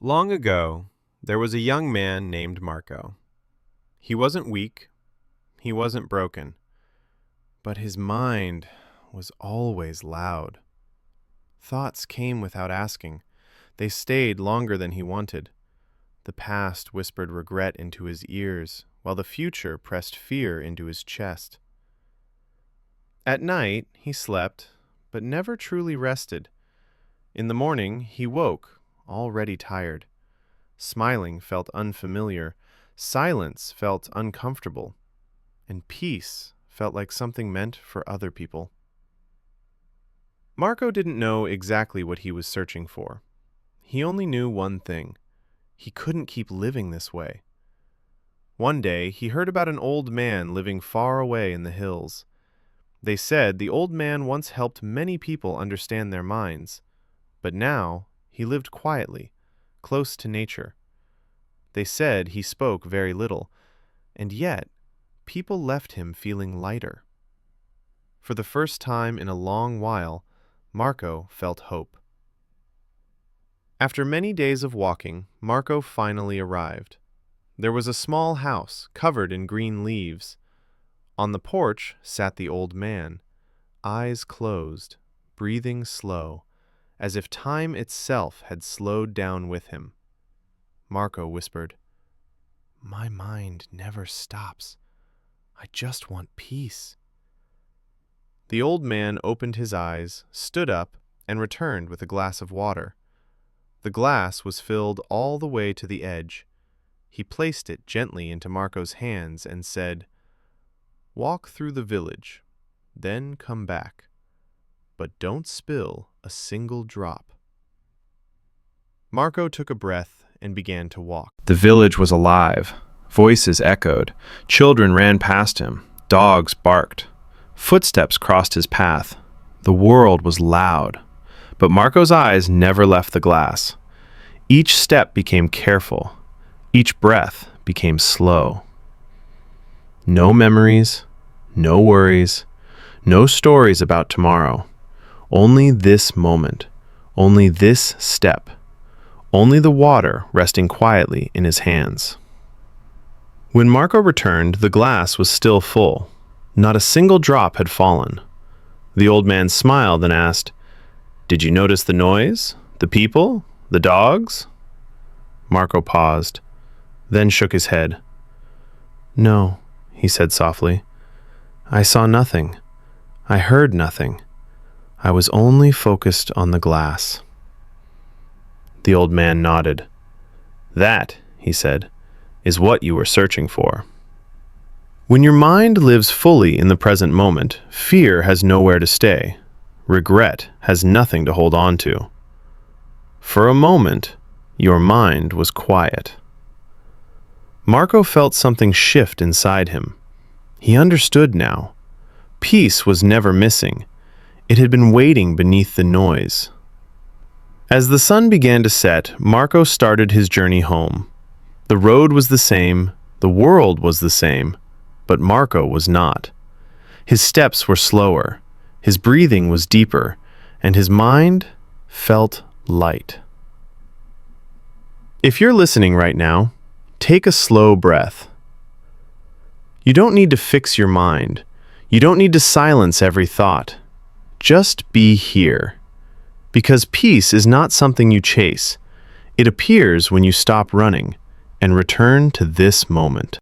Long ago, there was a young man named Marco. He wasn't weak, he wasn't broken, but his mind was always loud. Thoughts came without asking. They stayed longer than he wanted. The past whispered regret into his ears, while the future pressed fear into his chest. At night, he slept, but never truly rested. In the morning, he woke, already tired. Smiling felt unfamiliar, silence felt uncomfortable, and peace felt like something meant for other people. Marco didn't know exactly what he was searching for. He only knew one thing. He couldn't keep living this way. One day, he heard about an old man living far away in the hills. They said the old man once helped many people understand their minds, but now he lived quietly, close to nature. They said he spoke very little, and yet people left him feeling lighter. For the first time in a long while, Marco felt hope. After many days of walking, Marco finally arrived. There was a small house covered in green leaves. On the porch sat the old man, eyes closed, breathing slow, as if time itself had slowed down with him. Marco whispered, "My mind never stops. I just want peace." The old man opened his eyes, stood up, and returned with a glass of water. The glass was filled all the way to the edge. He placed it gently into Marco's hands and said, "Walk through the village, then come back, but don't spill a single drop." Marco took a breath and began to walk. The village was alive. Voices echoed. Children ran past him. Dogs barked. Footsteps crossed his path. The world was loud, but Marco's eyes never left the glass. Each step became careful. Each breath became slow. No memories, no worries, no stories about tomorrow. Only this moment, only this step, only the water resting quietly in his hands. When Marco returned, the glass was still full. Not a single drop had fallen. The old man smiled and asked, "Did you notice the noise? The people? The dogs?" Marco paused, then shook his head. "No," he said softly. "I saw nothing. I heard nothing. I was only focused on the glass." The old man nodded. "That," he said, "is what you were searching for." When your mind lives fully in the present moment, fear has nowhere to stay. Regret has nothing to hold on to. For a moment, your mind was quiet. Marco felt something shift inside him. He understood now. Peace was never missing. It had been waiting beneath the noise. As the sun began to set, Marco started his journey home. The road was the same, the world was the same, but Marco was not. His steps were slower, his breathing was deeper, and his mind felt light. If you're listening right now, take a slow breath. You don't need to fix your mind. You don't need to silence every thought. Just be here. Because peace is not something you chase. It appears when you stop running and return to this moment.